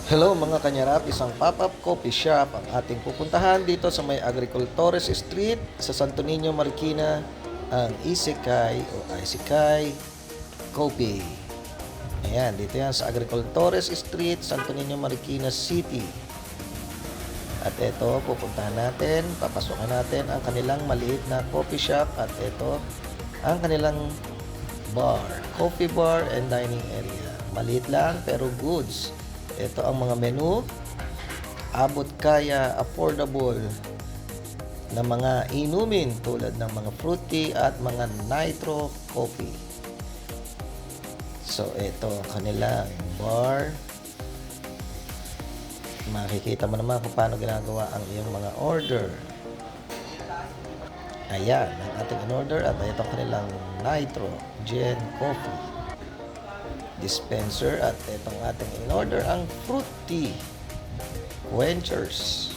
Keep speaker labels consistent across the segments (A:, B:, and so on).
A: Hello mga kanyarap, isang pop-up coffee shop ang ating pupuntahan dito sa may Agricultores Street sa Santo Niño, Marikina, ang Isekai o Isekai Coffee. Ayan, dito yan sa Agricultores Street, Santo Niño, Marikina City. At ito, pupuntahan natin, papasokan natin ang kanilang maliit na coffee shop at ito ang kanilang bar, coffee bar and dining area. Maliit lang pero goods. Ito ang mga menu, abot kaya, affordable na mga inumin tulad ng mga fruity at mga nitro coffee. So ito kanilang bar. Makikita mo naman kung paano ginagawa ang iyong mga order. Ayan, ang ating in-order at ito kanilang nitro gen coffee dispenser at itong ating in-order ang fruity quenchers.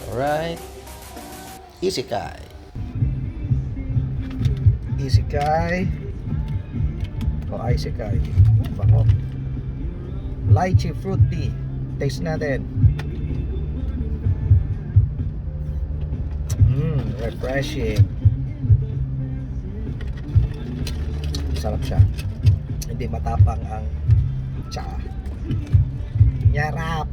A: Alright, Isekai o Isekai bako lychee fruit tea. Taste natin. Refreshing. Sarap siya. Hindi matapang ang tsaa. Yarap.